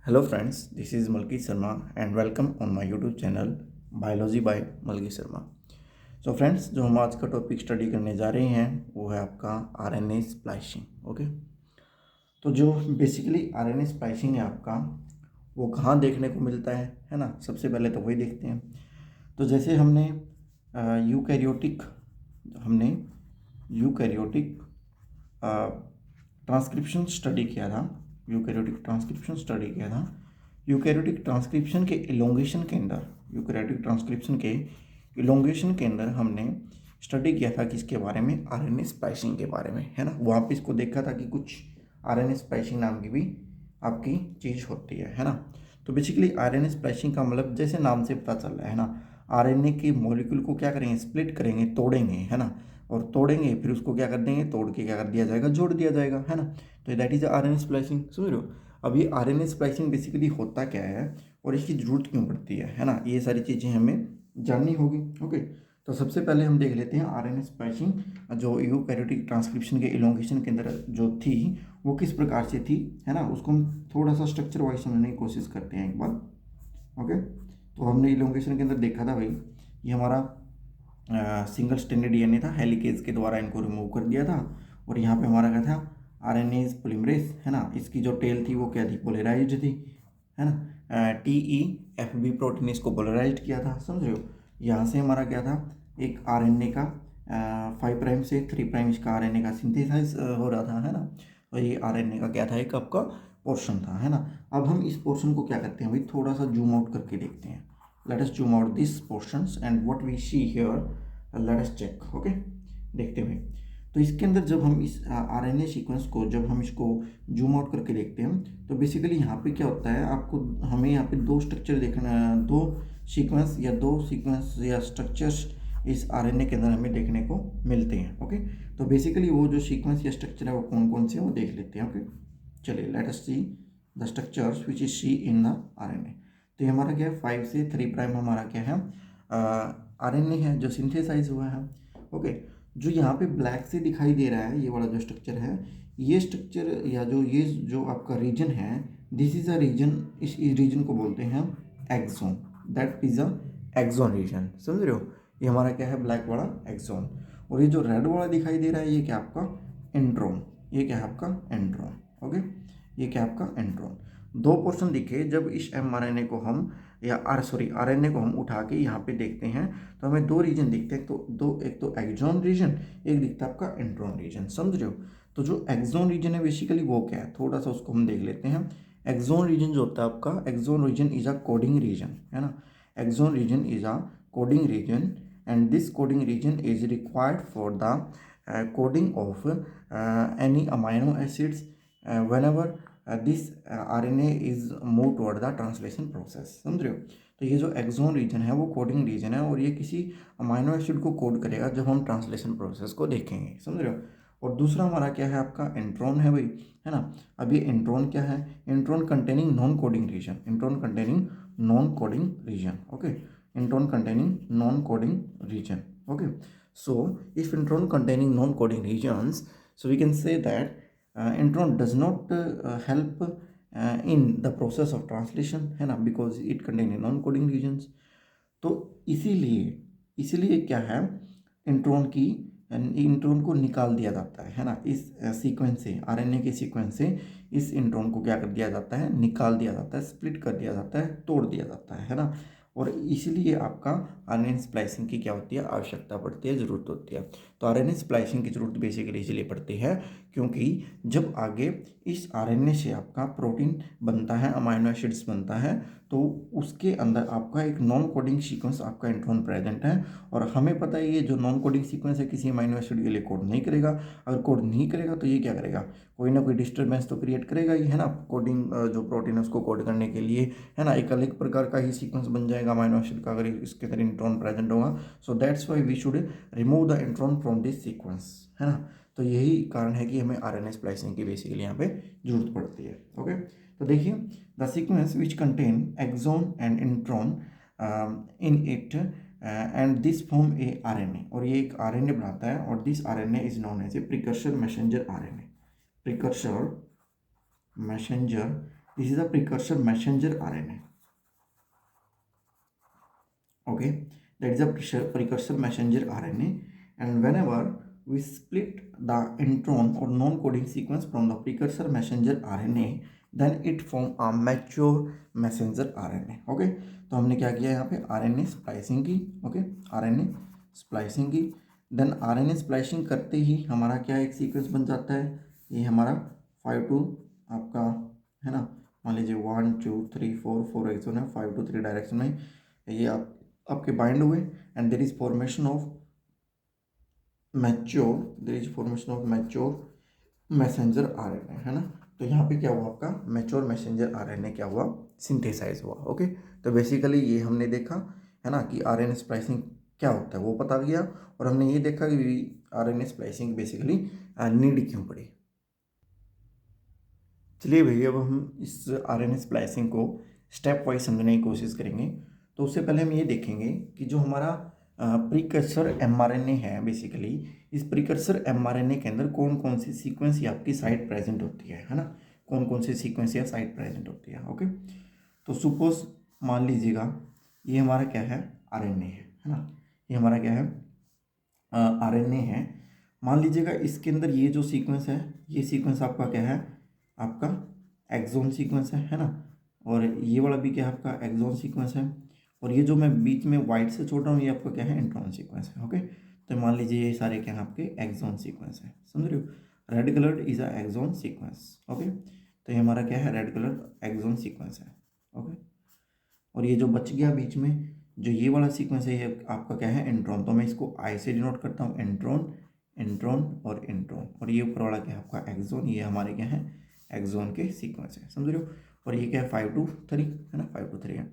Hello friends, this is Malki Sharma and welcome on my YouTube channel Biology by Malki Sharma। So friends, जो हम आज का topic study करने जा रहे हैं वो है आपका आरएनए स्प्लाइशिंग। ओके, तो जो बेसिकली आरएनए स्प्लाइशिंग है आपका वो कहाँ देखने को मिलता है ना। सबसे पहले तो वही देखते हैं। तो जैसे हमने यूकैरियोटिक ट्रांसक्रिप्शन स्टडी किया था। यूकैरियोटिक ट्रांसक्रिप्शन के इलोंगेशन के अंदर हमने स्टडी किया था किसके बारे में, आरएनए स्प्लाइसिंग के बारे में, है ना। वहाँ पे इसको देखा था कि कुछ आरएनए स्प्लाइसिंग नाम की भी आपकी चीज़ होती है ना। तो बेसिकली आरएनए स्प्लाइसिंग का मतलब जैसे नाम से पता चल रहा है ना, आरएनए के मॉलिक्यूल को क्या करेंगे, स्प्लिट करेंगे, तोड़ेंगे, है ना। और तोड़ेंगे फिर उसको क्या कर देंगे, तोड़ के क्या कर दिया जाएगा, जोड़ दिया जाएगा, है ना। तो दैट इज आरएनए स्प्लाइसिंग, समझ रहे हो। अब ये आरएनए स्प्लाइसिंग बेसिकली होता क्या है और इसकी जरूरत क्यों पड़ती है ना, ये सारी चीज़ें हमें जाननी होगी। ओके, तो सबसे पहले हम देख लेते हैं आरएनए स्प्लाइसिंग जो यूकैरियोटिक ट्रांसक्रिप्शन के इलोंगेशन के अंदर जो थी वो किस प्रकार से थी, है ना। उसको हम थोड़ा सा स्ट्रक्चर वाइज समझने की कोशिश करते हैं एक बार। ओके, तो हमने इलोंगेशन के अंदर देखा था भाई, ये हमारा सिंगल स्ट्रैंडेड डीएनए था, हेलिकेज के द्वारा इनको रिमूव कर दिया था। और यहाँ पे हमारा क्या था, आरएनएज पॉलीमरेज, है ना। इसकी जो टेल थी वो क्या थी, पोलराइज्ड थी, है ना। TEFB प्रोटीन इसको पोलराइज्ड किया था, समझ रहे हो। यहाँ से हमारा क्या था, एक आरएनए का 5' से 3' इसका आरएनए का सिंथेसाइज हो रहा था, है ना। और ये आरएनए का क्या था, एक आपका पोर्शन था, है ना। अब हम इस पोर्शन को क्या करते हैं भाई, थोड़ा सा जूम आउट करके देखते हैं। let us zoom out these portions and what we see here, let us check। Okay, देखते हुए तो इसके अंदर जब हम इस आरएनए सीक्वेंस को जब हम इसको जूम आउट करके देखते हैं तो बेसिकली यहाँ पे क्या होता है, आपको हमें यहाँ पे दो स्ट्रक्चर देखना, दो सीक्वेंस या स्ट्रक्चर्स इस आरएनए के अंदर हमें देखने को मिलते हैं। ओके, तो बेसिकली वो जो सीक्वेंस या स्ट्रक्चर है वो कौन कौन से वो देख लेते हैं। ओके, चलिए let us see the structures which is see in the RNA. तो ये हमारा क्या है, 5 से 3' हमारा क्या है, आरएनए है जो सिंथेसाइज हुआ है। ओके, जो यहाँ पे ब्लैक से दिखाई दे रहा है ये वाला जो स्ट्रक्चर है, ये स्ट्रक्चर या ये जो आपका रीजन है, दिस इज अ रीजन, इस रीजन को बोलते हैं exon. That is a exon region, समझ रहे हो। ये हमारा क्या है, ब्लैक वाला एक्सोन। और ये जो रेड वाला दिखाई दे रहा है ये क्या आपका एंड्रोन, ये क्या है आपका एंड्रोन। ओके, ये क्या आपका एंड्रोन। दो पोर्शन दिखे जब इस mRNA को हम या आरएनए को हम उठा के यहाँ पे देखते हैं तो हमें दो रीजन दिखते हैं। तो एक तो एक्सोन रीजन, एक दिखता है आपका एंड्रोन रीजन, समझ रहे हो। तो जो एक्सोन रीजन है बेसिकली वो क्या है, थोड़ा सा उसको हम देख लेते हैं। एक्सोन रीजन जो होता है आपका, exon region is a coding region, है ना। Exon region is a coding region and this coding region is required for the coding of any amino acids whenever this RNA is move toward the translation process, समझ रहे हो। तो ये जो axon reason है वो कोडिंग रीजन है और ये किसी अमाइनो एसिड को कोड करेगा जब हम ट्रांसलेशन प्रोसेस को देखेंगे, समझ रहे हो। और दूसरा हमारा क्या है आपका एंट्रॉन है भाई, है ना। अब ये एंट्रॉन क्या है, enteron containing non coding region, enteron containing non coding region. Okay, enteron containing non coding region. Okay, so if intron containing non-coding regions, so we can say that intron does not help in the process of translation, है ना, because it contain non coding regions। तो इसीलिए इसीलिए क्या है, intron की intron को निकाल दिया जाता है ना। इस सीक्वेंस से, आरएनए के सीक्वेंस से इस इंट्रॉन को क्या कर दिया जाता है, निकाल दिया जाता है, स्प्लिट कर दिया जाता है, तोड़ दिया जाता है ना। और इसीलिए आपका आरएनए स्प्लाइसिंग की क्या होती है, आवश्यकता पड़ती है, ज़रूरत होती है। तो आरएनए स्प्लाइसिंग की ज़रूरत बेसिकली इसलिए पड़ती है क्योंकि जब आगे इस आरएनए से आपका प्रोटीन बनता है, अमाइनो एसिड्स बनता है, तो उसके अंदर आपका एक नॉन कोडिंग सीक्वेंस आपका इंट्रॉन प्रेजेंट है। और हमें पता है ये जो नॉन कोडिंग सीक्वेंस है किसी अमाइनो एसिड के लिए कोड नहीं करेगा। अगर कोड नहीं करेगा तो ये क्या करेगा, कोई ना कोई डिस्टर्बेंस तो क्रिएट करेगा ही, है ना। कोडिंग जो प्रोटीन है उसको कोड करने के लिए, है ना, एक अलग प्रकार का ही सीक्वेंस बन जाएगा अमाइनो एसिड का अगर इसके अंदर इंट्रॉन प्रेजेंट होगा। So that's why we should remove the intron from this sequence, है ना। तो यही कारण है कि हमें आरएनए स्प्लाइसिंग की बेसिकली यहाँ पे जरूरत पड़ती है। ओके, तो देखिए the sequence which contain exon and intron in it and this form a RNA, और ये एक आरएनए बनाता है और this RNA is known as a precursor messenger RNA. Precursor messenger this is a precursor messenger RNA. Okay, that is a precursor messenger RNA, and whenever we split the intron or non-coding sequence from the precursor messenger RNA, then it form a mature messenger RNA. Okay, तो हमने क्या किया यहाँ पे RNA splicing की. Okay, RNA splicing की. Then RNA splicing करते ही हमारा क्या एक सीक्वेंस बन जाता है. ये हमारा 5 to आपका है ना, मान लीजिए 1 2 3 4 4 एक्सोन है, 5 to 3 डायरेक्शन में ये आपके बाइंड हुए, and there is formation of mature messenger RNA, है ना. तो यहाँ पे क्या हुआ, आपका मैच्योर मैसेंजर आरएनए क्या हुआ, सिंथेसाइज हुआ. ओके, तो बेसिकली ये हमने देखा है ना कि आरएनए स्प्लाइसिंग क्या होता है वो पता गया, और हमने ये देखा कि आरएनए स्प्लाइसिंग बेसिकली नीड क्यों पड़ी. चलिए भैया, अब हम इस आरएनए स्प्लाइसिंग को स्टेप वाइज समझने की कोशिश करेंगे. तो उससे पहले हम ये देखेंगे कि जो हमारा प्रीकर्सर एमआरएनए है, बेसिकली इस प्रीकर्सर एमआरएनए के अंदर कौन कौन सी सीक्वेंस या आपकी साइट प्रेजेंट होती है ना, कौन कौन सी सीक्वेंस या साइट प्रेजेंट होती है. ओके, तो सपोज मान लीजिएगा ये हमारा क्या है, आरएनए है ना, ये हमारा क्या है, आरएनए है. मान लीजिएगा इसके अंदर ये जो सीक्वेंस है, ये सीक्वेंस आपका क्या है, आपका एक्सोन सीक्वेंस है ना, और ये वाला भी क्या है, आपका एक्सोन सीक्वेंस है, और ये जो मैं बीच में वाइट से छोड़ रहा हूँ ये आपका क्या है, इंट्रॉन सीक्वेंस है. ओके, तो मान लीजिए ये सारे क्या है, आपके एक्सोन सीक्वेंस है. समझ रहे हो, red colour is a exon sequence. Okay, तो ये हमारा क्या है, रेड कलर एक्सोन सीक्वेंस है. ओके, और ये जो बच गया बीच में जो ये वाला सीक्वेंस है, ये आपका क्या है, इंट्रॉन. तो मैं इसको आई से डिनोट करता हूँ, इंट्रॉन इंट्रॉन और इंट्रॉन, और ये ऊपर वाला क्या है, आपका एक्सोन. ये हमारे क्या है, एक्सोन के सीक्वेंस है. समझ रहे हो, और ये क्या है, 5 to 3 है ना, 5 to 3 है.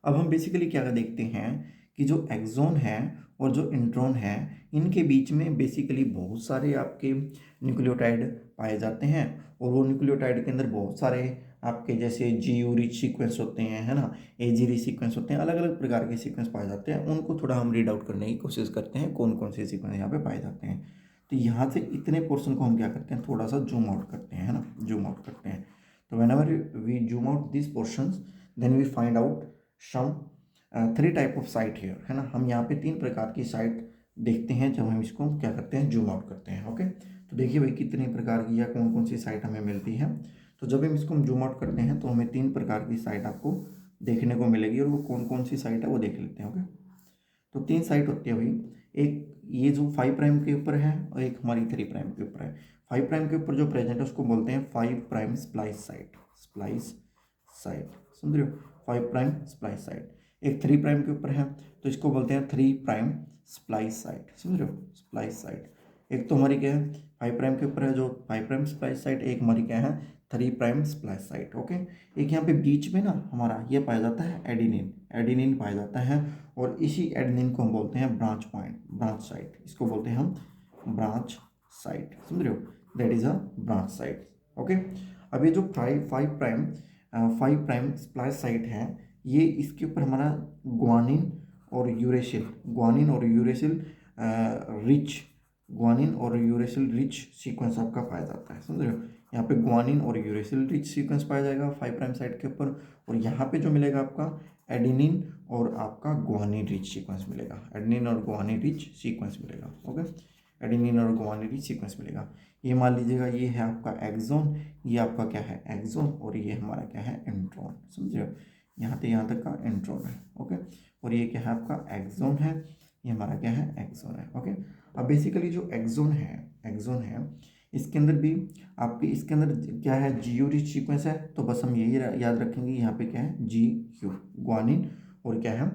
अब हम बेसिकली क्या देखते हैं कि जो एक्सोन है और जो इंट्रॉन है, इनके बीच में बेसिकली बहुत सारे आपके न्यूक्लियोटाइड पाए जाते हैं, और वो न्यूक्लियोटाइड के अंदर बहुत सारे आपके जैसे GU रिच सीक्वेंस होते हैं, है ना, AG रिच सीक्वेंस होते हैं, अलग अलग प्रकार के सीक्वेंस पाए जाते हैं. उनको थोड़ा हम रीड आउट करने की कोशिश करते हैं कौन कौन से सीक्वेंस यहाँ पे पाए जाते हैं. तो यहाँ से इतने पोर्शन को हम क्या करते हैं, थोड़ा सा जूम आउट करते हैं, है ना, जूम आउट करते हैं. तो whenever we zoom out this portions, then we find out some 3 type of site here, है ना. हम यहाँ पे 3 प्रकार की साइट देखते हैं जब हम इसको क्या करते हैं, जूम आउट करते हैं. ओके, तो देखिए भाई कितने प्रकार की या कौन कौन सी साइट हमें मिलती है. तो जब हम इसको जूम आउट करते हैं तो हमें 3 प्रकार की साइट आपको देखने को मिलेगी, और वो कौन कौन सी साइट है वो देख लेते हैं. ओके, तो 3 साइट होती है भाई, एक ये जो 5 प्राइम के ऊपर है, और एक हमारी 3 प्राइम के ऊपर है. 5 प्राइम के ऊपर जो प्रेजेंट है उसको बोलते हैं 5 prime splice site. Splice site, समझ रहे हो, 5 प्राइम स्प्लाइस साइट. एक 3 प्राइम के ऊपर है तो इसको बोलते हैं 3 प्राइम स्प्लाइस साइट. समझ रहे हो, स्प्लाइस साइट. एक तो हमारी क्या है, 5 प्राइम के ऊपर है जो 5 प्राइम स्प्लाइस साइट, एक हमारी क्या है, 3 प्राइम स्प्लाइस साइट. ओके, एक यहाँ पे बीच में ना हमारा ये पाया जाता है एडिनिन, एडिनिन पाया जाता है, और इसी एडेनिन को हम बोलते हैं ब्रांच पॉइंट, ब्रांच साइट. इसको बोलते हैं हम ब्रांच साइट. समझ रहे हो, that is a branch site. Okay, अब ये जो 5 प्राइम स्प्लाइस साइट है, ये इसके ऊपर हमारा ग्वानिन और यूरेसिल, ग्वानिन और यूरेसिल रिच, ग्वानिन और यूरेसिल रिच सीक्वेंस आपका पाया जाता है. समझ रहे हो, यहाँ पे ग्वानिन और यूरेसिल रिच सीक्वेंस पाया जाएगा 5 प्राइम साइट के ऊपर, और यहाँ पे जो मिलेगा आपका एडिनिन और आपका ग्वानिन रिच सीक्वेंस मिलेगा, एडिनिन और ग्वानिन रिच सीक्वेंस मिलेगा. ओके, एडिनिन और ग्वानिन रिच सीक्वेंस मिलेगा. ये मान लीजिएगा ये है आपका एक्सोन, ये आपका क्या है, एक्सोन, और ये हमारा क्या है, इंट्रॉन. समझ रहे हो, यहाँ तक का इंट्रॉन है. ओके, और ये क्या है, आपका एक्सोन है, ये हमारा क्या है, एक्सोन है. ओके, अब बेसिकली जो एक्सोन है इसके अंदर भी आपके इसके अंदर क्या है, GU रिच सीक्वेंस है. तो बस हम यही याद रखेंगे, यहाँ पे क्या है, GQ ग्वानिन, और क्या है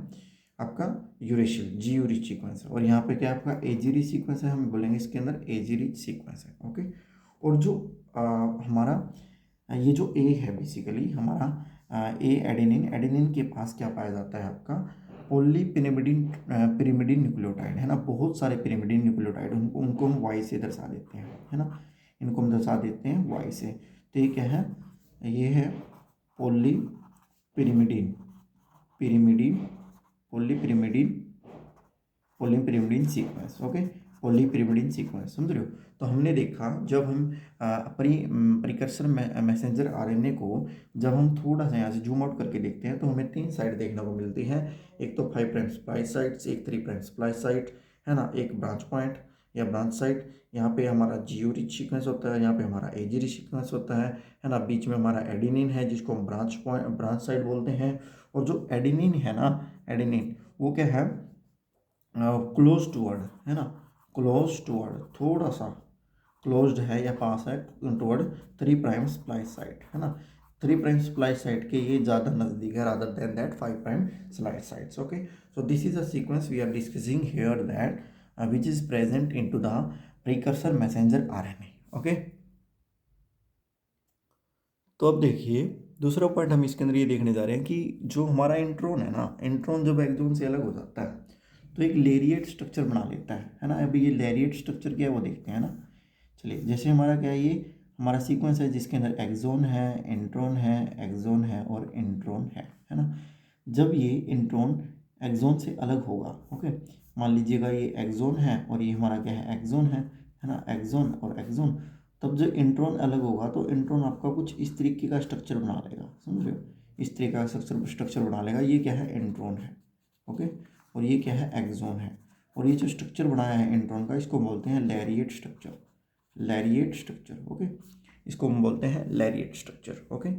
आपका यूरेशियल, GU रिच सीक्वेंस है, और यहाँ पे क्या है आपका AG रिच सीक्वेंस है, हम बोलेंगे इसके अंदर AG रिच सीक्वेंस है. ओके, और जो हमारा ये जो A है बेसिकली हमारा A एडेनिन, एडेनिन के पास क्या पाया जाता है, आपका पॉलीपिरिमिडिन, पिरिमिडिन न्यूक्लियोटाइड, है ना. बहुत सारे पिरिमिडिन न्यूक्लियोटाइड, उनको हम Y से दर्शा देते हैं, है ना, इनको हम दर्शा देते हैं Y से. तो ये क्या है, ये है पॉलीपिरिमिडिन, पिरिमिडिन, पॉलीपिरिमिडिन सीक्वेंस. ओके, पॉलीपिरिमिडीन सीक्वेंस, समझ रहे हो। तो हमने देखा जब हम प्रिकर्सर मैसेंजर आरएनए को जब हम थोड़ा सा यहाँ से जूम आउट करके देखते हैं तो हमें 3 साइड देखने को मिलती है। एक तो 5 प्राइम स्प्लाइस साइट, एक 3 प्राइम स्प्लाइस साइट, है ना, एक ब्रांच पॉइंट या ब्रांच साइट। यहाँ पे हमारा जीओ रिच सीक्वेंस होता है, यहाँ पे हमारा एजी रिच सीक्वेंस होता है ना। बीच में हमारा एडिनिन है जिसको हम ब्रांच साइट बोलते हैं। और जो एडिनिन है ना, एडिनिन वो क्या है, क्लोज टूवर्ड, है ना, क्लोज टूवर्ड, थोड़ा सा क्लोज्ड है या पास है टूवर्ड 3 प्राइम स्प्लाइस साइट, है ना। 3 प्राइम स्प्लाइस साइट के ये ज़्यादा नज़दीक है rather than that 5 prime splice sites. Okay, so this is a sequence we are discussing here that which is present into the precursor messenger RNA. Okay, तो अब देखिए दूसरा पॉइंट हम इसके अंदर ये देखने जा रहे हैं कि जो हमारा इंट्रॉन है ना, इंट्रॉन जब एक्सॉन से अलग हो जाता है तो एक लेरिएट स्ट्रक्चर बना लेता है ना। अभी ये लेरिएट स्ट्रक्चर क्या है वो देखते हैं ना। चलिए, जैसे हमारा क्या है, ये हमारा सीक्वेंस है जिसके अंदर एक्सॉन है, इंट्रॉन है, एक्सॉन है और इंट्रॉन है ना। जब ये इंट्रॉन एक्सॉन से अलग होगा, ओके, मान लीजिएगा ये एक्सॉन है और ये हमारा क्या है, एक्सॉन है ना, एक्सॉन और एक्सॉन। तब जब इंट्रॉन अलग होगा तो इंट्रॉन आपका कुछ इस तरीके का स्ट्रक्चर बना लेगा, समझ रहे हो, इस तरीके का स्ट्रक्चर बना लेगा। ये क्या है, इंट्रॉन है, ओके, और ये क्या है, एक्सॉन है। और ये जो स्ट्रक्चर बनाया है इंट्रॉन का इसको बोलते हैं लैरिएट स्ट्रक्चर, लैरिएट स्ट्रक्चर, ओके, इसको हम बोलते हैं लैरिएट स्ट्रक्चर। ओके,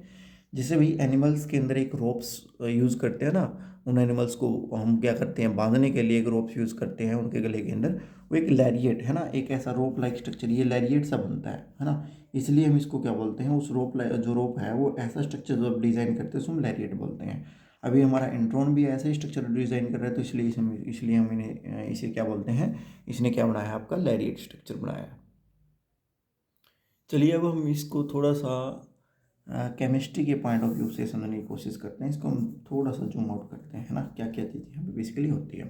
जैसे भी एनिमल्स के अंदर एक रोप्स यूज़ करते हैं ना, उन एनिमल्स को हम क्या करते हैं, बांधने के लिए एक रोप्स यूज़ करते हैं उनके गले के अंदर, वो एक लैरिएट है ना, एक ऐसा रोप लाइक स्ट्रक्चर, ये लैरिएट सा बनता है ना। इसलिए हम इसको क्या बोलते हैं, उस रोप जो रोप है वो ऐसा स्ट्रक्चर जो आप डिज़ाइन करते हैं उसको हम लैरिएट बोलते हैं। अभी हमारा इंट्रॉन भी ऐसा ही स्ट्रक्चर डिज़ाइन कर रहा है तो इसलिए हम इन्हें इसे क्या बोलते हैं, इसने क्या बनाया है, आपका लैरिएट स्ट्रक्चर बनाया है। चलिए अब हम इसको थोड़ा सा केमिस्ट्री के पॉइंट ऑफ व्यू से समझने की कोशिश करते हैं। इसको हम थोड़ा सा जूम आउट करते हैं, है ना, क्या क्या चीज़ें यहाँ पे बेसिकली होती है।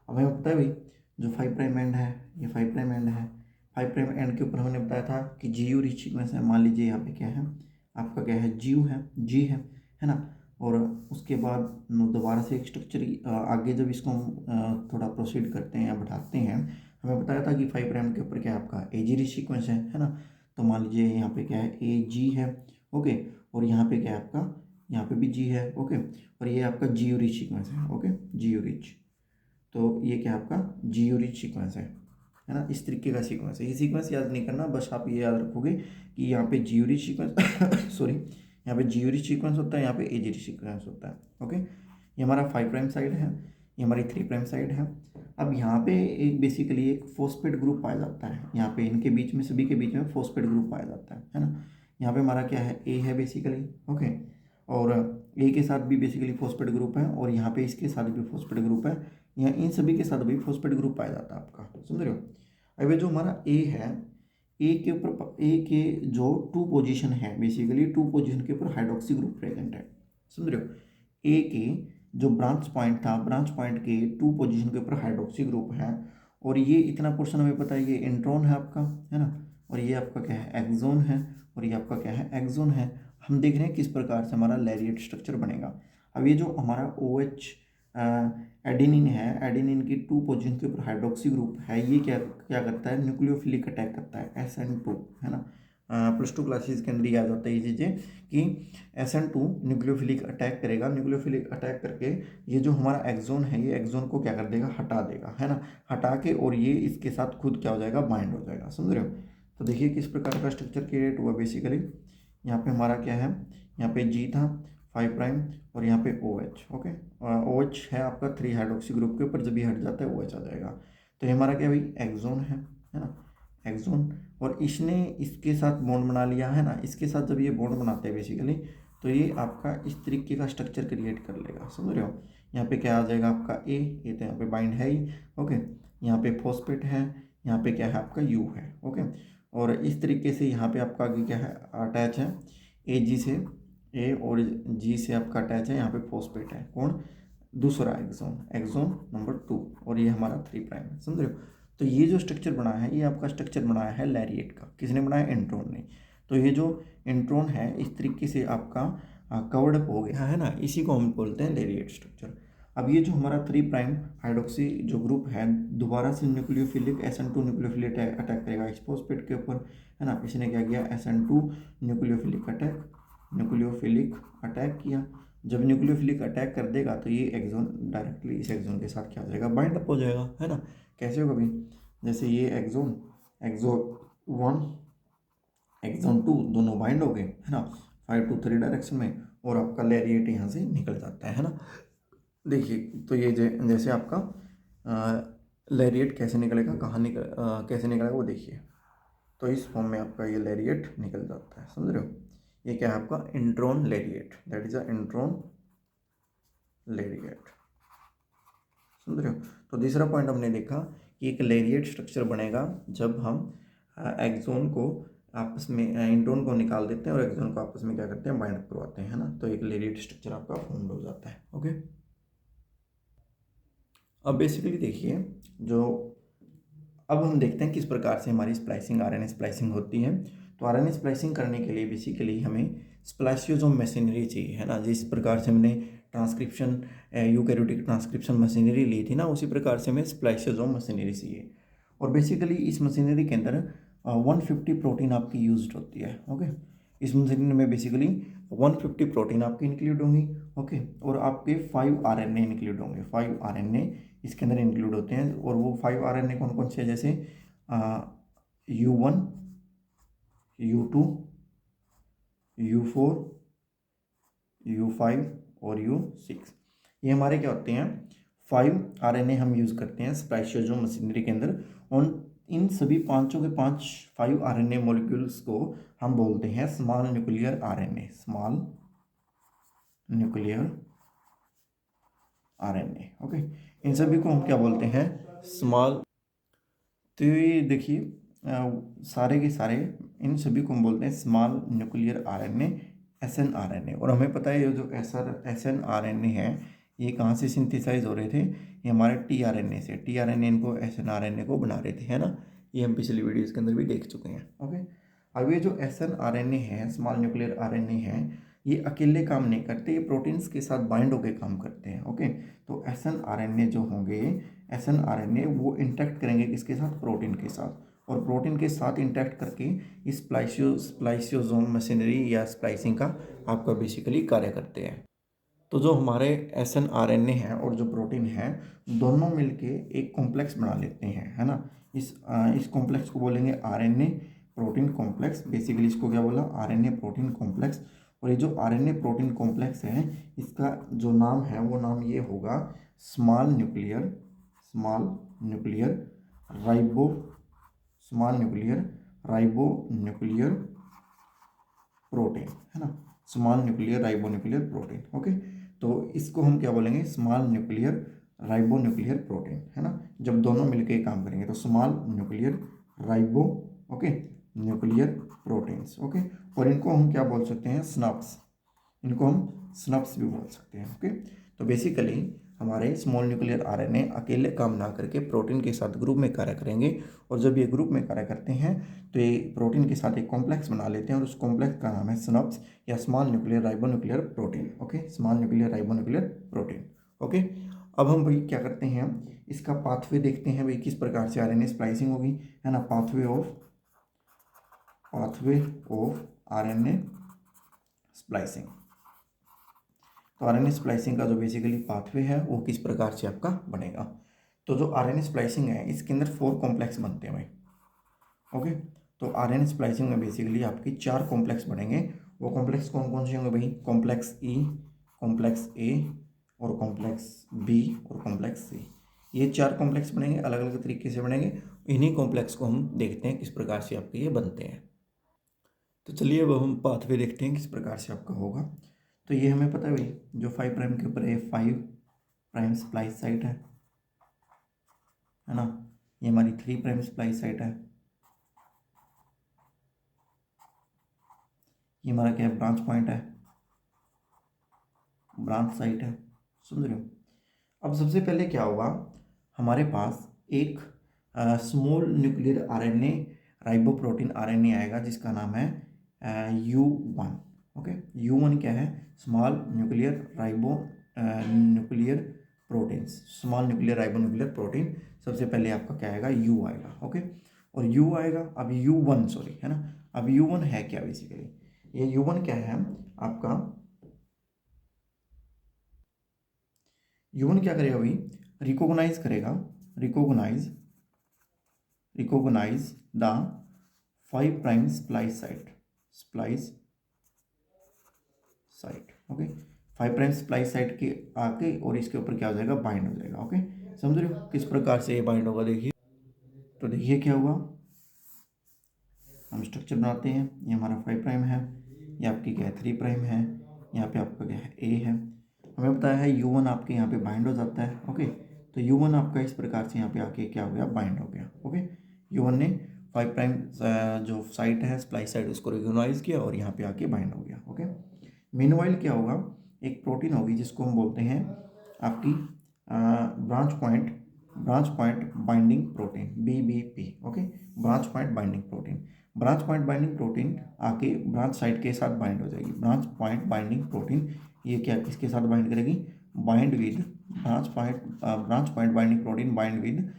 अब हमें पता है भाई, जो 5 प्राइम एंड है, ये 5 प्राइम एंड है। 5 प्राइम एंड के ऊपर हमने बताया था कि जीयू रिच सीक्वेंस है। मान लीजिए यहाँ पे क्या है, आपका क्या है, जीयू है, जी है ना। और उसके बाद दोबारा से एक स्ट्रक्चर आगे जब इसको हम थोड़ा प्रोसीड करते हैं या बढ़ाते हैं, हमें बताया था कि 5 प्राइम के ऊपर क्या है, आपका एजी रिच सीक्वेंस है ना। तो मान लीजिए यहाँ पे क्या है, ए जी है, ओके, और यहाँ पे क्या है आपका, यहाँ पे भी जी है, ओके, और ये आपका जीयू रिच सीक्वेंस है, ओके, जीयू रिच। तो ये क्या आपका जीयू रिच सीक्वेंस है ना, इस तरीके का सीक्वेंस है। ये सीक्वेंस याद नहीं करना, बस आप ये याद रखोगे कि यहाँ पे जीयू रिच सीक्वेंस सॉरी, यहाँ पे जीयू रिच सीक्वेंस होता है, यहाँ पे एजी रिच सीक्वेंस होता है, ओके। ये हमारा 5 प्राइम साइड है, ये हमारी 3 प्राइम साइड है। अब यहाँ पे एक बेसिकली एक फॉस्फेट ग्रुप पाया जाता है, यहाँ पे इनके बीच में, सभी के बीच में फॉस्फेट ग्रुप पाया जाता है ना। यहाँ पे हमारा क्या है, ए है बेसिकली, ओके, और ए के साथ भी बेसिकली फॉस्फेट ग्रुप है, और यहाँ पे इसके साथ भी फॉस्फेट ग्रुप है, यहाँ इन सभी के साथ भी फॉस्फेट ग्रुप पाया जाता है आपका, समझ रहे हो। अब ये जो हमारा ए है, ए के ऊपर, ए के जो 2 पोजीशन है, बेसिकली 2 पोजीशन के ऊपर हाइड्रोक्सी ग्रुप प्रेजेंट है, समझ रहे हो। ए के जो ब्रांच पॉइंट था, ब्रांच पॉइंट के 2 पोजीशन के ऊपर हाइड्रोक्सी ग्रुप है, और ये इतना पोर्शन हमें पता है, ये इंट्रॉन है आपका, है ना, और ये आपका क्या है, एक्सोन है, और ये आपका क्या है, एक्सोन है। हम देख रहे हैं किस प्रकार से हमारा लैरिएट स्ट्रक्चर बनेगा। अब ये जो हमारा OH एडेनिन है, एडेनिन की 2 पोजीशन के ऊपर हाइड्रोक्सी ग्रुप है, ये क्या क्या करता है, न्यूक्लियोफिलिक अटैक करता है, SN2, है ना। +2 क्लासेस के अंदर याद होता है ये चीज़ें कि SN2 न्यूक्लियोफिलिक अटैक करेगा। न्यूक्लियोफिलिक अटैक करके ये जो हमारा एक्सोन है, ये एक्सोन को क्या कर देगा, हटा देगा, है ना, हटा के, और ये इसके साथ खुद क्या हो जाएगा, बाइंड हो जाएगा, समझ रहे हो। तो देखिए किस प्रकार का स्ट्रक्चर क्रिएट हुआ बेसिकली। यहाँ पे हमारा क्या है, यहाँ पे जी था 5 प्राइम, और यहाँ पे OH, ओके, OH है आपका 3 हाइड्रोक्सी ग्रुप के ऊपर, जब ये हट जाता है OH आ जाएगा। तो ये हमारा क्या भाई, एक्सोन है ना, एक्सोन। और इसने इसके साथ बॉन्ड बना लिया है ना, इसके साथ जब ये बॉन्ड बनाते हैं बेसिकली, तो ये आपका इस तरीके का स्ट्रक्चर क्रिएट कर लेगा, समझ रहे हो। यहाँ पे क्या आ जाएगा आपका ए, ये तो यहाँ पे बाइंड है ही, ओके, यहाँ पे फॉस्फेट है, यहाँ पे क्या है आपका यू है, ओके, और इस तरीके से यहाँ पे आपका आगे क्या है, अटैच है ए जी से, ए और जी से आपका अटैच है, यहाँ पे फॉस्फेट है, कौन, दूसरा एक्सोन, एक्सोन नंबर 2, और ये हमारा 3 प्राइम है, समझ रहे हो। तो ये जो स्ट्रक्चर बनाया है, ये आपका स्ट्रक्चर बनाया है लैरिएट का, किसने बनाया, इंट्रॉन ने। तो ये जो इंट्रॉन है इस तरीके से आपका कवर्ड अप हो गया है ना, इसी को हम बोलते हैं लैरिएट स्ट्रक्चर। अब ये जो हमारा 3' हाइड्रोक्सी जो ग्रुप है दोबारा से न्यूक्लियोफिलिक SN2 न्यूक्लियोफिलिक अटैक करेगा इस फॉस्फेट के ऊपर, है ना। इसने क्या किया, SN2 न्यूक्लियोफिलिक अटैक किया। जब न्यूक्लियोफिलिक अटैक कर देगा तो ये एक्सोन डायरेक्टली इस एक्सोन के साथ क्या हो जाएगा, बाइंड अप हो जाएगा, है ना। कैसे होगा भाई, जैसे ये एक्सोन 1 एक्सोन 2 दोनों बाइंड हो गए, है ना, 5 to 3 डायरेक्शन में, और आपका लैरिएट यहाँ से निकल जाता है ना। देखिए तो ये जैसे आपका लैरिएट कैसे निकलेगा, कहाँ कैसे निकलेगा वो देखिए। तो इस फॉर्म में आपका ये लैरिएट निकल जाता है, समझ रहे हो। ये क्या है आपका intron lariat, that is a intron lariat, समझ रहे हो। तो तीसरा पॉइंट हमने देखा कि एक लैरिएट स्ट्रक्चर बनेगा जब हम एक्सोन को आपस में इंट्रॉन को निकाल देते हैं और एक्सोन को आपस में क्या करते हैं, बाइंड करवाते हैं, है ना। तो एक लैरिएट स्ट्रक्चर आपका फॉर्म हो जाता है। ओके, अब बेसिकली देखिए जो अब हम देखते हैं किस प्रकार से हमारी स्प्लाइसिंग RNA स्प्लाइसिंग होती है। तो RNA स्प्लाइसिंग करने के लिए बेसिकली हमें स्प्लाइसियोसोम मशीनरी चाहिए, है ना। जिस प्रकार से हमने ट्रांसक्रिप्शन यूकैरियोटिक ट्रांसक्रिप्शन मशीनरी ली थी ना, उसी प्रकार से हमें स्प्लाइसियोसोम मशीनरी चाहिए। और बेसिकली इस मशीनरी के अंदर 150 प्रोटीन आपकी यूज होती है। ओके, इस मशीनरी में बेसिकली 150 प्रोटीन आपकी इंक्लूड होंगी। ओके, और आपके 5 RNA इंक्लूड होंगे, 5 RNA इसके अंदर इंक्लूड होते हैं। और वो 5 RNA कौन कौन से हैं, जैसे U1, U2, U4, U5 और U6। ये हमारे क्या होते हैं, 5 RNA हम यूज़ करते हैं स्प्लाइसियोसोम मशीनरी के अंदर। और इन सभी पांचों के 5 RNA मॉलिक्यूल्स को हम बोलते हैं small nuclear RNA, small nuclear RNA। Okay, इन सभी को हम क्या बोलते हैं, स्मॉल। तो ये देखिए सारे के सारे इन सभी को हम बोलते हैं स्मॉल न्यूक्लियर RNA, SNRNA। और हमें पता है ये जो SNRNA है ये कहाँ से सिंथेसाइज हो रहे थे, ये हमारे tRNA से। tRNA इनको SNRNA को बना रहे थे, है ना। ये हम पिछली वीडियोस के अंदर भी देख चुके हैं। ओके, अब ये जो SNRNA है, स्मॉल न्यूक्लियर RNA है, ये अकेले काम नहीं करते, ये प्रोटीन्स के साथ बाइंड होकर काम करते हैं। ओके, तो SNRNA जो होंगे, SNRNA वो इंटरेक्ट करेंगे किसके साथ, प्रोटीन के साथ। और प्रोटीन के साथ इंटरेक्ट करके इस स्प्लाइसियोसोम मशीनरी या स्प्लाइसिंग का आपका बेसिकली कार्य करते हैं। तो जो हमारे SNRNA हैं और जो प्रोटीन है दोनों मिलके एक कॉम्प्लेक्स बना लेते हैं, है ना। इस कॉम्प्लेक्स को बोलेंगे RNA प्रोटीन कॉम्प्लेक्स। बेसिकली इसको क्या बोला, RNA प्रोटीन कॉम्प्लेक्स। और ये जो RNA प्रोटीन कॉम्प्लेक्स है इसका जो नाम है वो नाम ये होगा small nuclear ribo small nuclear protein, है ना, small nuclear ribonuclear protein. Okay, तो इसको हम क्या बोलेंगे, स्मॉल न्यूक्लियर राइबोन्यूक्लियर प्रोटीन, है ना। जब दोनों मिलके काम करेंगे तो small nuclear ribo okay nuclear proteins. Okay, और इनको हम क्या बोल सकते हैं, स्नप्स। इनको हम स्नप्स भी बोल सकते हैं। ओके, तो बेसिकली हमारे स्मॉल न्यूक्लियर RNA अकेले काम ना करके प्रोटीन के साथ ग्रुप में कार्य करेंगे। और जब ये ग्रुप में कार्य करते हैं तो ये प्रोटीन के साथ एक कॉम्प्लेक्स बना लेते हैं और उस कॉम्प्लेक्स का नाम है स्नप्स या small nuclear ribonuclear protein. Okay, small nuclear ribonuclear protein. Okay, अब हम भाई क्या करते हैं, इसका पाथवे देखते हैं भाई किस प्रकार से RNA स्प्लाइसिंग होगी, है ना। Pathway of RNA splicing. तो RNA स्प्लाइसिंग का जो बेसिकली पाथवे है वो किस प्रकार से आपका बनेगा। तो जो RNA स्प्लाइसिंग है इसके अंदर 4 कॉम्प्लेक्स बनते हैं भाई। ओके, तो RNA स्प्लाइसिंग में बेसिकली आपकी 4 कॉम्प्लेक्स बनेंगे। वो कॉम्प्लेक्स कौन कौन से होंगे भाई, कॉम्प्लेक्स E, कॉम्प्लेक्स A और कॉम्प्लेक्स B और कॉम्प्लेक्स C। ये 4 कॉम्प्लेक्स बनेंगे, अलग अलग तरीके से बनेंगे। इन्हीं कॉम्प्लेक्स को हम देखते हैं किस प्रकार से आपके ये बनते हैं। तो चलिए अब हम पाथवे देखते हैं किस प्रकार से आपका होगा। तो ये हमें पता है भाई, जो 5' के ऊपर है 5' स्प्लाइस साइट है ना। ये हमारी 3' स्प्लाइस साइट है। ये हमारा क्या है, ब्रांच पॉइंट है, ब्रांच साइट है, समझ रहे हो। अब सबसे पहले क्या होगा, हमारे पास एक स्मॉल न्यूक्लियर RNA राइबोप्रोटीन RNA आएगा जिसका नाम है U1। ओके, U1 क्या है, small nuclear proteins, small nuclear ribonuclear protein, सबसे पहले आपका क्या आएगा, यू आएगा। ओके, और यू आएगा। अब U1 सॉरी है ना, अब U1 है क्या बेसिकली, ये U1 क्या है आपका, U1 क्या करेगा भाई, रिकॉग्नाइज करेगा, recognise the 5 prime splice site. Okay, 5 prime splice site के आके और इसके ऊपर क्या हो जाएगा, बाइंड हो जाएगा। ओके, समझ रहे हो किस प्रकार से ये बाइंड होगा। देखिए तो देखिए क्या हुआ, हम स्ट्रक्चर बनाते हैं, ये हमारा 5 प्राइम है, ये आपकी क्या है 3 प्राइम है, यहाँ पे आपका क्या है A है। हमें बताया है U1 आपके यहाँ पे बाइंड हो जाता है। ओके, तो U1 आपका इस प्रकार से यहाँ पे आके क्या हो गया, बाइंड हो गया। ओके, U1 ने 5 प्राइम जो साइट है स्प्लाइस साइट उसको रिकॉग्नाइज किया और यहाँ पे आके बाइंड हो गया। ओके, मीनवाइल क्या होगा, एक प्रोटीन होगी जिसको हम बोलते हैं आपकी branch point binding protein, BBP। Okay, branch point binding protein, branch point binding protein आके ब्रांच साइट के साथ बाइंड हो जाएगी। ब्रांच पॉइंट बाइंडिंग प्रोटीन ये क्या किसके साथ बाइंड करेगी, bind with branch point binding protein bind with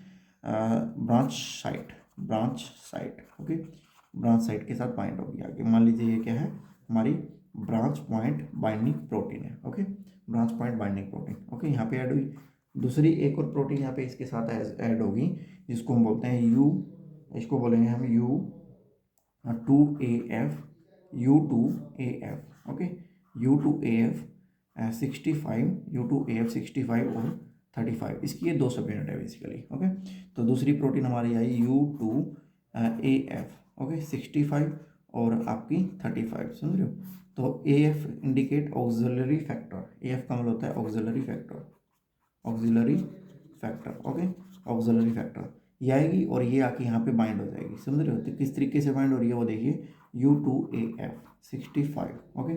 branch site. Okay, branch site के साथ बाइंड होगी आगे। मान लीजिए ये क्या है, हमारी ब्रांच पॉइंट बाइंडिंग प्रोटीन है। Okay, branch point binding protein. Okay, यहाँ पे ऐड हुई। दूसरी एक और प्रोटीन यहाँ पे इसके साथ ऐड होगी जिसको हम बोलते हैं इसको बोलेंगे हम U2AF। ओके, U2AF 65, U2AF 65 और 35, इसकी ये 2 सब यूनिट है बेसिकली। ओके, तो दूसरी प्रोटीन हमारी आई U2AF। ओके, 65 और आपकी 35, समझ रहे हो। तो AF indicate auxiliary factor, AF का मतलब होता है auxiliary factor. Okay, auxiliary factor ये आएगी और ये आके यहाँ पे बाइंड हो जाएगी, समझ रहे हो। तो किस तरीके से बाइंड हो रही है वो देखिए, U2AF 65। ओके,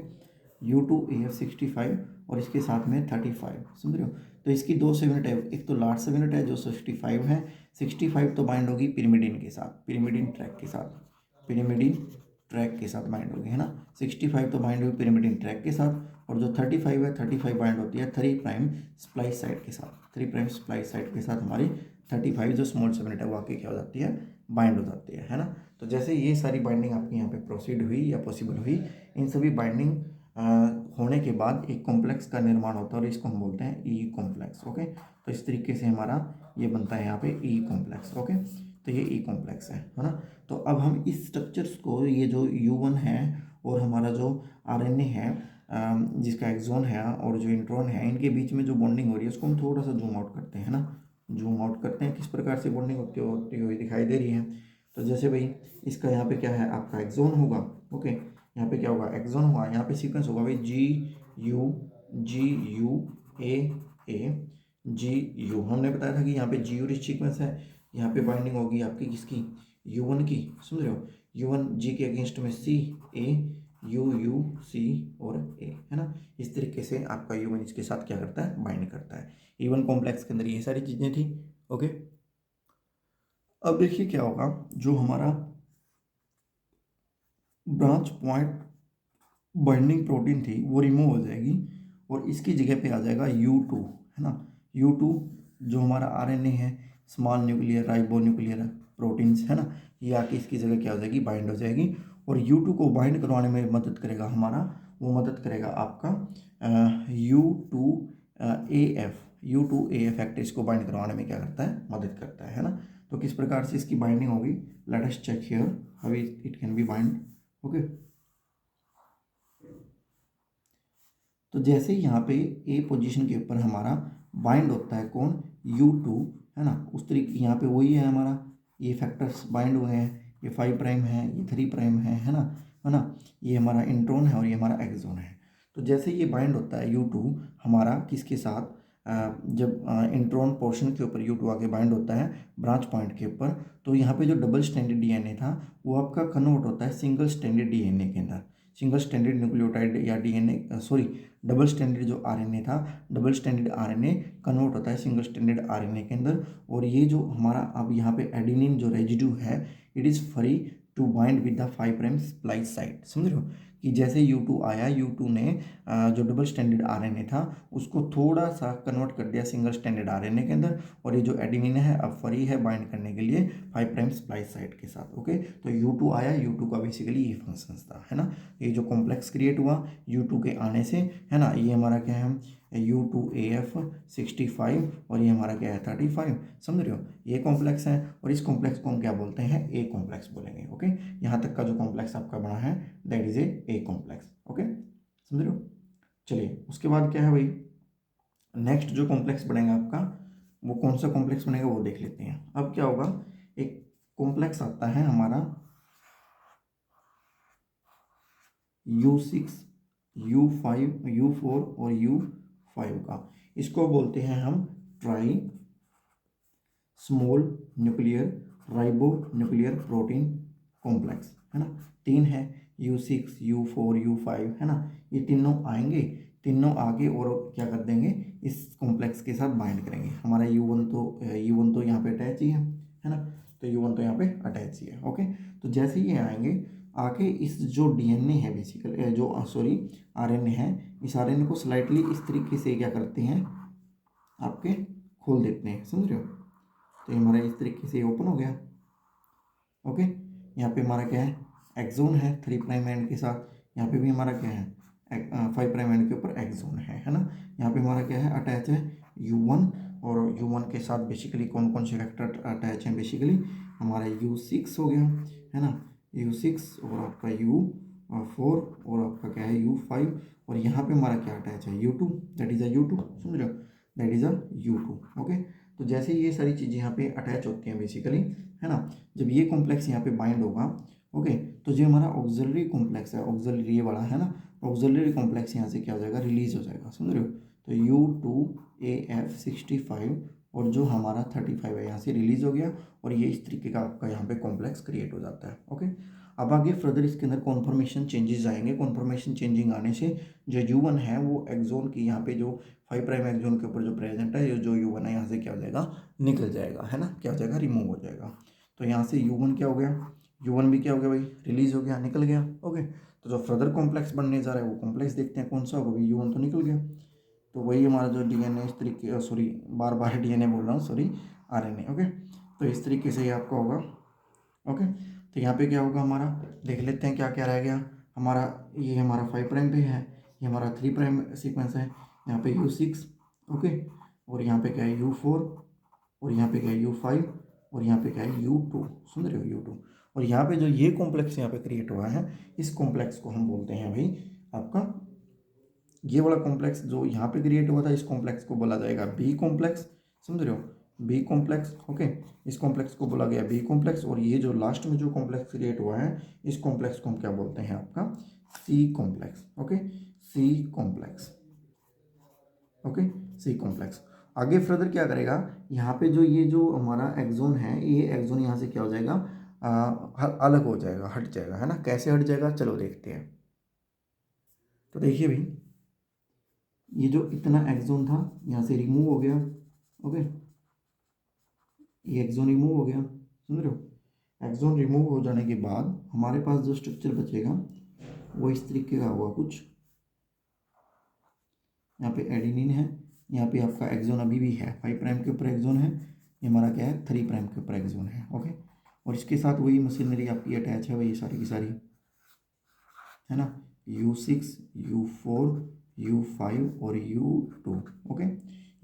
U2AF 65 और इसके साथ में 35, समझ रहे हो। तो इसकी 2 सब यूनिट है, एक तो लार्ज सब यूनिट है जो 65 है, 65 तो बाइंड होगी पिरिमिडिन के साथ, पिरिमिडिन ट्रैक के साथ बाइंड होगी, है ना। 65 तो बाइंड होगी पिरिमिडिन ट्रैक के साथ, और जो 35 है 35 बाइंड होती है 3 प्राइम स्प्लाइस साइट के साथ, 3 प्राइम स्प्लाइस साइट के साथ हमारी 35 जो स्मॉल सब यूनिट है वो आके क्या हो जाती है, बाइंड हो जाती है ना। तो जैसे ये सारी बाइंडिंग आपकी यहाँ पे प्रोसीड हुई या पॉसिबल हुई, इन सभी बाइंडिंग होने के बाद एक कॉम्प्लेक्स का निर्माण होता है और इसको हम बोलते हैं ई कॉम्प्लेक्स। ओके, तो इस तरीके से हमारा ये बनता है यहाँ पे ई कॉम्प्लेक्स। ओके, तो ये ई कॉम्प्लेक्स है ना। तो अब हम इस स्ट्रक्चर्स को, ये जो U1 है और हमारा जो RNA है जिसका एक्सोन है और जो इंट्रॉन है, इनके बीच में जो बॉन्डिंग हो रही है उसको हम थोड़ा सा जूम आउट करते हैं ना, जूम आउट करते हैं किस प्रकार से बॉन्डिंग होती हुई दिखाई दे रही है। तो जैसे भाई इसका यहाँ पे क्या है, आपका एक्सोन होगा। ओके, यहाँ पे क्या होगा, एक्सोन होगा, यहाँ पे सीक्वेंस होगा भाई GU हमने बताया था कि यहाँ पे GU रिच सीक्वेंस है, यहाँ पे बाइंडिंग होगी आपकी किसकी, U1 की, समझ रहे हो। U1 G के अगेंस्ट में C और A, है ना। इस तरीके से आपका U1 इसके साथ क्या करता है, बाइंड करता है। E1 कॉम्प्लेक्स के अंदर ये सारी चीज़ें थी। ओके, अब देखिए क्या होगा, जो हमारा ब्रांच पॉइंट बाइंडिंग प्रोटीन थी वो रिमूव हो जाएगी और इसकी जगह पे आ जाएगा U2, है ना। U2 जो हमारा RNA है, स्मॉल न्यूक्लियर राइबोन्यूक्लियर प्रोटीन्स, है ना, ये आके इसकी जगह क्या हो जाएगी, बाइंड हो जाएगी। और U2 को बाइंड करवाने में मदद करेगा हमारा, वो मदद करेगा आपका U2AF फैक्टर, इसको बाइंड करवाने में क्या करता है, मदद करता है ना। तो किस प्रकार से इसकी बाइंडिंग होगी, let us check here how it can be bind. Okay, तो जैसे यहाँ पे A पोजीशन के ऊपर हमारा बाइंड होता है कौन, U2, है ना, उस तरीके यहाँ पे वही है हमारा, ये फैक्टर्स बाइंड हुए हैं, ये 5 प्राइम है, ये 3 प्राइम है ना, ये हमारा इंट्रॉन है और ये हमारा एक्सोन है। तो जैसे ये बाइंड होता है U2 हमारा किसके साथ, जब इंट्रॉन पोर्शन के ऊपर U2 आके बाइंड होता है ब्रांच पॉइंट के ऊपर, तो यहाँ पे जो डबल स्टैंडर्ड DNA था वो आपका कन्वर्ट होता है सिंगल स्टैंडर्ड DNA के अंदर, सिंगल स्टैंडर्ड न्यूक्लियोटाइड या DNA सॉरी डबल स्टैंडर्ड जो RNA था, डबल स्टैंडर्ड RNA कन्वर्ट होता है सिंगल स्टैंडर्ड RNA के अंदर। और ये जो हमारा अब यहाँ पे एडेनिन जो रेजिड्यू है, it is free to bind with the 5 prime splice site, समझ रहे हो। कि जैसे U2 आया, U2 ने जो डबल स्टैंडर्ड आरएनए था उसको थोड़ा सा कन्वर्ट कर दिया सिंगल स्टैंडर्ड आरएनए के अंदर, और ये जो एडेनिन है अब फ्री है बाइंड करने के लिए 5 प्राइम स्प्लाइस साइट के साथ। ओके, तो U2 आया, U2 का बेसिकली ये फंक्शन था, है ना। ये जो कॉम्प्लेक्स क्रिएट हुआ U2 के आने से, है ना, ये हमारा क्या है U2AF65 और ये हमारा क्या है 35, समझ रहे हो। ये कॉम्प्लेक्स है और इस कॉम्प्लेक्स को हम क्या बोलते हैं, ए कॉम्प्लेक्स बोलेंगे। ओके, यहाँ तक का जो कॉम्प्लेक्स आपका बना है that is a complex. Okay, समझ रहे हो। चलिए उसके बाद क्या है भाई, नेक्स्ट जो कॉम्प्लेक्स बनेगा आपका वो कौन सा कॉम्प्लेक्स बनेगा वो देख लेते हैं। अब क्या होगा, एक कॉम्प्लेक्स आता है हमारा U6, U5, U4 और U5 का, इसको बोलते हैं हम try small nuclear ribo nuclear protein complex, है ना। 3 है U6, U4, U5, है ना। ये तीनों आएंगे, तीनों आगे और क्या कर देंगे, इस कॉम्प्लेक्स के साथ बाइंड करेंगे। हमारा U1 तो यहाँ पे अटैच ही है ना, तो U1 तो यहाँ पे अटैच ही है। ओके, तो जैसे ये आएंगे आके इस जो डीएनए है बेसिकली जो सॉरी आरएनए है, इस आरएनए को स्लाइटली इस तरीके से क्या करते हैं आपके खोल देते हैं, समझ रहे हो। तो ये हमारा इस तरीके से ओपन हो गया। ओके, यहाँ पे हमारा क्या है एक्सोन है 3 प्राइम एंड के साथ, यहाँ पे भी हमारा क्या है 5 प्राइम एंड के ऊपर एक्सोन है ना। यहाँ पे हमारा क्या है अटैच है U1, और U1 के साथ बेसिकली कौन कौन से वेक्टर अटैच हैं, बेसिकली हमारा U6 हो गया, है ना, U6 और आपका U4 और आपका क्या है U5, और यहाँ पे हमारा क्या अटैच है U2, that is a U2, समझ रहे हो, that is a U2। Okay, तो जैसे ये सारी चीज़ें यहाँ पे अटैच होती हैं बेसिकली, है ना, जब ये कॉम्प्लेक्स यहाँ पे बाइंड होगा, ओके, तो जो हमारा ऑक्सिलरी कॉम्प्लेक्स है, ऑक्सिलरी ये वाला है ना, ऑक्सिलरी कॉम्प्लेक्स यहाँ से क्या हो जाएगा रिलीज हो जाएगा, समझ रहे हो। तो U2AF65 और जो हमारा 35 है यहाँ से रिलीज हो गया, और ये इस तरीके का आपका यहाँ पे कॉम्प्लेक्स क्रिएट हो जाता है। ओके, अब आगे फर्दर इसके अंदर कॉन्फर्मेशन चेंजेस आएंगे। कॉन्फर्मेशन चेंजिंग आने से जो U1 है वो एक्सोन की यहाँ पे जो 5 प्राइम एक्सोन के ऊपर जो प्रेजेंट है, जो U1 है यहाँ से क्या हो जाएगा निकल जाएगा, है ना, क्या हो जाएगा रिमूव हो जाएगा। तो यहाँ से U1 क्या हो गया, U1 भी क्या हो गया भाई रिलीज हो गया, निकल गया। ओके, तो जो फर्दर कॉम्प्लेक्स बनने जा रहा है वो कॉम्प्लेक्स देखते हैं कौन सा होगा भाई, U1 तो निकल गया। तो वही हमारा जो डीएनए इस तरीके सॉरी बार बार डीएनए बोल रहा हूँ सॉरी आरएनए। ओके, तो इस तरीके से ये आपका होगा। ओके, तो यहाँ पे क्या होगा हमारा देख लेते हैं क्या क्या रह गया हमारा। ये हमारा 5 प्राइम पे है, ये हमारा 3 प्राइम सीक्वेंस है, यहाँ पे U6, ओके, और यहाँ पे क्या है U4, और यहाँ पे क्या है U5, और यहाँ पे क्या है U2, सुन रहे हो U2। और यहाँ पे जो ये कॉम्प्लेक्स यहाँ पे क्रिएट हुआ है, इस कॉम्प्लेक्स को हम बोलते हैं भाई आपका, ये वाला कॉम्प्लेक्स जो यहाँ पे क्रिएट हुआ था इस कॉम्प्लेक्स को बोला जाएगा बी कॉम्प्लेक्स, समझ रहे हो, बी कॉम्प्लेक्स। ओके, इस कॉम्प्लेक्स को बोला गया बी कॉम्प्लेक्स, और ये जो लास्ट में जो कॉम्प्लेक्स क्रिएट हुआ है इस कॉम्प्लेक्स को हम क्या बोलते हैं आपका C complex. Okay, C complex. Okay, C complex. आगे फर्दर क्या करेगा, यहाँ पे जो ये जो हमारा एक्सोन है, ये एक्सोन यहाँ से क्या हो जाएगा अलग हो जाएगा, हट जाएगा, है ना। कैसे हट जाएगा चलो देखते हैं। तो देखिए भाई, ये जो इतना एक्सोन था यहाँ से रिमूव हो गया। ओके, ये एक्सोन रिमूव हो गया, समझ रहे हो। एक्सोन रिमूव हो जाने के बाद हमारे पास जो स्ट्रक्चर बचेगा वो इस तरीके का होगा कुछ। यहाँ पे एडेनिन है, यहाँ पे आपका एक्सोन अभी भी है 5 प्राइम के ऊपर एक्सोन है, ये हमारा क्या है 3 प्राइम के ऊपर एक्सोन है। ओके, और इसके साथ वही मशीनरी आपकी अटैच है वही सारी की सारी, है ना, U6, U4, U5 और U2। Okay,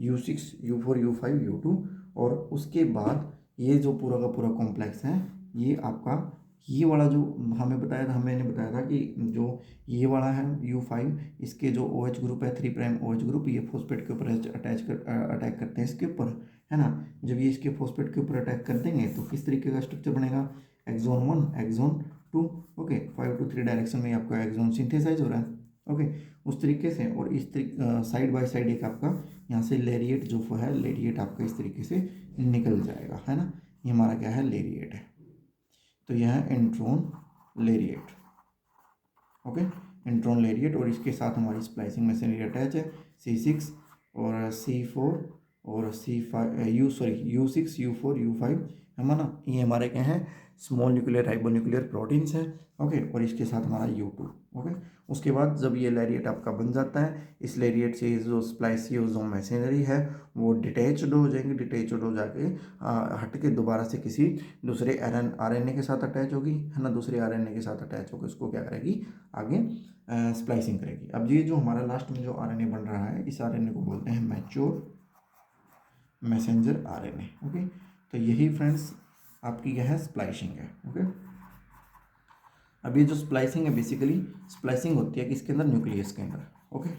U6, U4, U5, U2, और उसके बाद ये जो पूरा का पूरा कॉम्प्लेक्स है ये आपका ये वाला जो हमें बताया था, मैंने बताया था कि जो ये वाला है U5, इसके जो OH ग्रुप है 3 प्राइम OH ग्रुप, ये फॉस्फेट के ऊपर अटैक करते हैं इसके ऊपर, है ना। जब ये इसके फॉस्फेट के ऊपर अटैक कर देंगे तो किस तरीके का स्ट्रक्चर बनेगा, exon 1, exon 2। Okay, 5 to 3 direction में आपका एक्सोन सिंथेसाइज हो रहा है। ओके, उस तरीके से, और इस साइड बाय साइड एक आपका यहाँ से लेरिएट जो है, लेरिएट आपका इस तरीके से निकल जाएगा, है ना। ये हमारा क्या है लेरिएट है, तो यह है इंट्रोन लेरिएट। ओके, इंट्रोन लेरिएट, और इसके साथ हमारी स्प्लाइसिंग मशीनरी अटैच है C6 और C4 और C5 U6, U4, U5, है ना। ये हमारे क्या हैं, स्मॉल न्यूक्लियर राइबोन्यूक्लियर प्रोटीन्स हैं। ओके, और इसके साथ हमारा U2। ओके, उसके बाद जब ये लैरिएट आपका बन जाता है, इस लैरिएट से जो स्प्लाइसियोसोम मैसेनरी है वो डिटैच्ड हो जाएंगे, डिटैच्ड हो जाके हट के दोबारा से किसी दूसरे RNA के साथ अटैच होगी, है ना, दूसरे RNA के साथ अटैच होकर उसको क्या करेगी, आगे स्प्लाइसिंग करेगी। अब ये जो हमारा लास्ट में जो RNA बन रहा है, इस RNA को बोलते हैं मैच्योर मैसेंजर RNA। ओके, तो यही फ्रेंड्स आपकी क्या है, स्प्लाइसिंग है। ओके, अब ये जो स्प्लाइसिंग है, बेसिकली स्प्लाइसिंग होती है किसके अंदर, न्यूक्लियस के अंदर। ओके,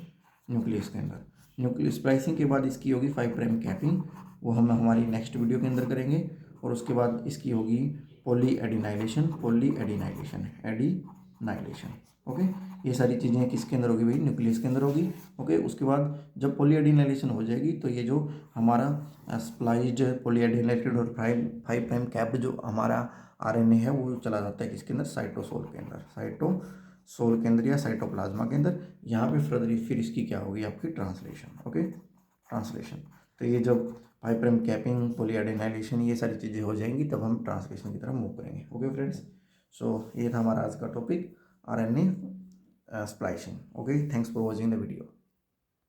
न्यूक्लियस के अंदर न्यूक्लियस स्प्लाइसिंग के बाद इसकी होगी 5 प्राइम कैपिंग, वो हम हमारी नेक्स्ट वीडियो के अंदर करेंगे। और उसके बाद इसकी होगी पॉली एडिनाइलेशन, एडिनाइलेशन। ओके, ये सारी चीज़ें किसके अंदर होगी भाई, न्यूक्लियस के अंदर होगी। ओके, उसके बाद जब पॉली एडिनाइलेशन हो जाएगी तो ये जो हमारा स्प्लाइज्ड पॉली एडिनाइलेटेड और 5 प्राइम कैप्ड जो हमारा RNA है वो चला जाता है किसके अंदर, साइटोसोल के अंदर, साइटोसोल के अंदर या साइटोप्लाज्मा के अंदर। यहाँ पे फिर इसकी क्या होगी, आपकी ट्रांसलेशन। Okay, translation. तो ये जब 5 प्राइम कैपिंग, पॉलीएडेनाइलेशन, ये सारी चीज़ें हो जाएंगी तब हम ट्रांसलेशन की तरफ मूव करेंगे। ओके फ्रेंड्स, सो ये था हमारा आज का topic, RNA splicing. Okay, thanks for watching the video.